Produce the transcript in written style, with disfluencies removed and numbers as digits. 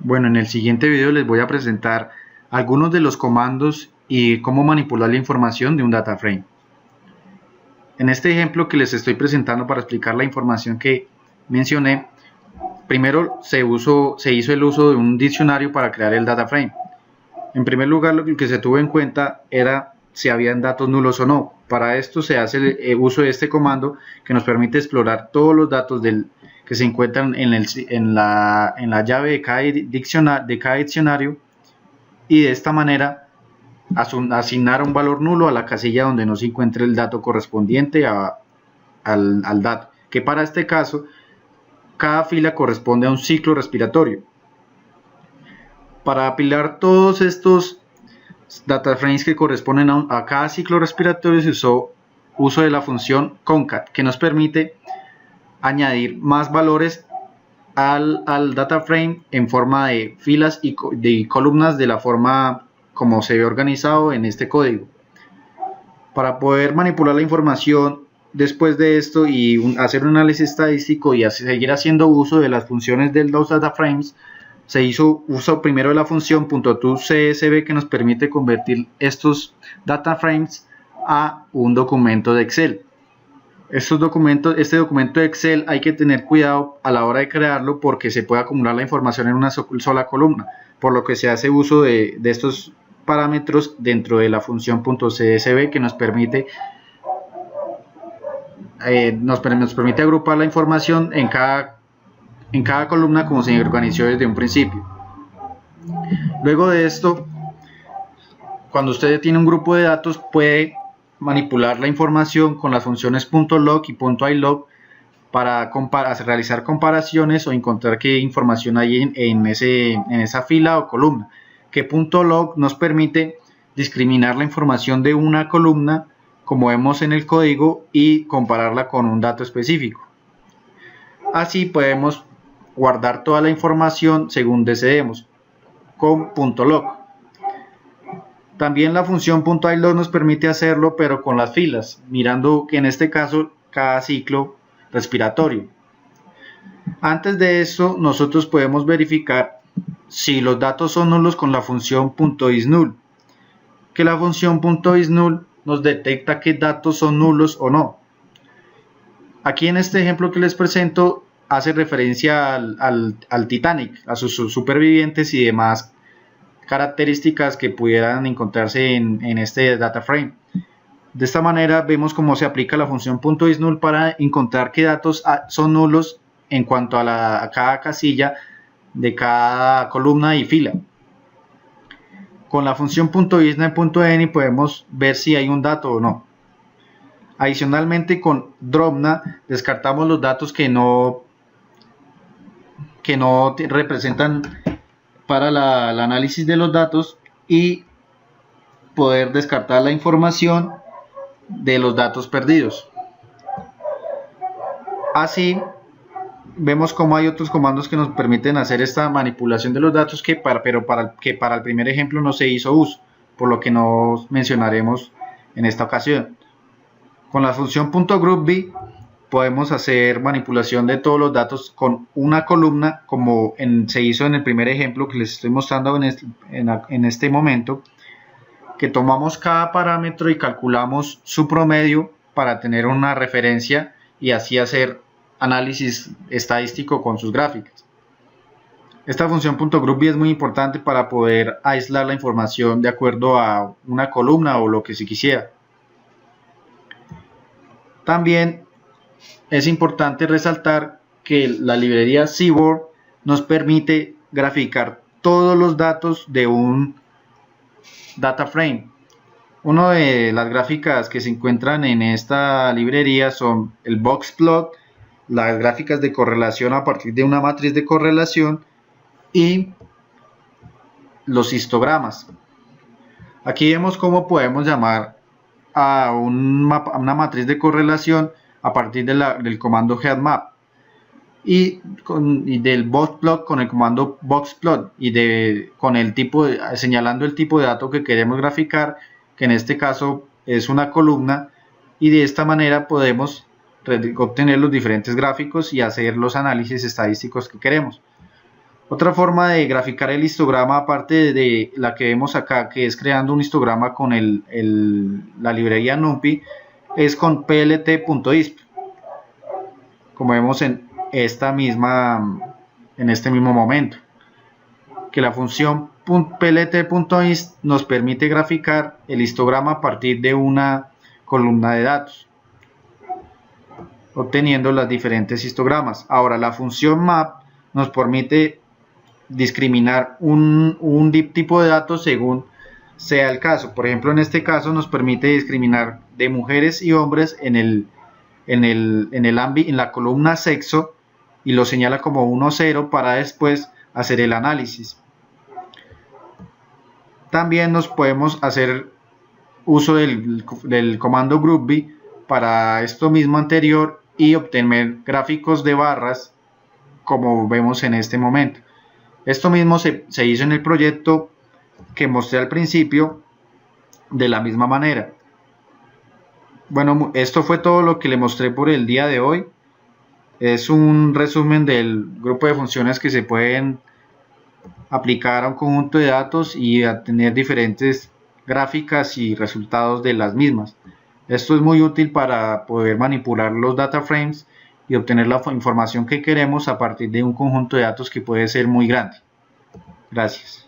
Bueno, en el siguiente video les voy a presentar algunos de los comandos y cómo manipular la información de un data frame. En este ejemplo que les estoy presentando para explicar la información que mencioné, primero se hizo el uso de un diccionario para crear el data frame. En primer lugar, lo que se tuvo en cuenta era si habían datos nulos o no. Para esto se hace el uso de este comando que nos permite explorar todos los datos que se encuentran en la llave de cada diccionario y de esta manera asignar un valor nulo a la casilla donde no se encuentre el dato correspondiente al dato, que para este caso cada fila corresponde a un ciclo respiratorio. Para apilar todos estos data frames que corresponden a cada ciclo respiratorio se usó uso de la función concat, que nos permite añadir más valores al data frame en forma de filas y de columnas de la forma como se ve organizado en este código. Para poder manipular la información después de esto y hacer un análisis estadístico y seguir haciendo uso de las funciones de los data frames, se hizo uso primero de la función .toCSV que nos permite convertir estos data frames a un documento de Excel. Este documento de Excel hay que tener cuidado a la hora de crearlo porque se puede acumular la información en una sola columna, por lo que se hace uso de estos parámetros dentro de la función .csv que nos permite agrupar la información en cada columna como se organizó desde un principio. Luego de esto, cuando usted tiene un grupo de datos, puede manipular la información con las funciones .log y .ilog para realizar comparaciones o encontrar qué información hay en esa fila o columna. Que .log nos permite discriminar la información de una columna, como vemos en el código, y compararla con un dato específico. Así podemos guardar toda la información según deseemos con .log. También la función .ilog nos permite hacerlo, pero con las filas, mirando que en este caso cada ciclo respiratorio. Antes de eso, nosotros podemos verificar si los datos son nulos con la función .isNull, que la función .isNull nos detecta qué datos son nulos o no. Aquí en este ejemplo que les presento hace referencia al Titanic, a sus supervivientes y demás características que pudieran encontrarse en este data frame. De esta manera vemos cómo se aplica la función .isNull para encontrar qué datos son nulos en cuanto a cada casilla de cada columna y fila. Con la función .isNa.any podemos ver si hay un dato o no. Adicionalmente, con dropna descartamos los datos que no representan para el análisis de los datos y poder descartar la información de los datos perdidos. Así vemos cómo hay otros comandos que nos permiten hacer esta manipulación de los datos que para el primer ejemplo no se hizo uso, por lo que no mencionaremos en esta ocasión. Con la función .groupby podemos hacer manipulación de todos los datos con una columna, como se hizo en el primer ejemplo que les estoy mostrando en este momento, que tomamos cada parámetro y calculamos su promedio para tener una referencia y así hacer análisis estadístico con sus gráficas. Esta función .groupby es muy importante para poder aislar la información de acuerdo a una columna o lo que se quisiera. También es importante resaltar que la librería Seaborn nos permite graficar todos los datos de un data frame. Una de las gráficas que se encuentran en esta librería son el boxplot, las gráficas de correlación a partir de una matriz de correlación y los histogramas. Aquí vemos cómo podemos llamar a una matriz de correlación a partir del comando headmap y del boxplot con el comando boxplot señalando el tipo de dato que queremos graficar, que en este caso es una columna, y de esta manera podemos obtener los diferentes gráficos y hacer los análisis estadísticos que queremos. Otra forma de graficar el histograma, aparte de la que vemos acá, que es creando un histograma con la librería NumPy, es con plt.isp, como vemos en este mismo momento, que la función plt.isp nos permite graficar el histograma a partir de una columna de datos, obteniendo los diferentes histogramas. Ahora, la función map nos permite discriminar un tipo de datos según sea el caso. Por ejemplo, en este caso nos permite discriminar de mujeres y hombres en la columna sexo, y lo señala como 1, 0 para después hacer el análisis. También nos podemos hacer uso del comando groupby para esto mismo anterior y obtener gráficos de barras como vemos en este momento. Esto mismo se hizo en el proyecto que mostré al principio de la misma manera. Bueno, esto fue todo lo que le mostré por el día de hoy. Es un resumen del grupo de funciones que se pueden aplicar a un conjunto de datos y a tener diferentes gráficas y resultados de las mismas. Esto es muy útil para poder manipular los data frames y obtener la información que queremos a partir de un conjunto de datos que puede ser muy grande. Gracias.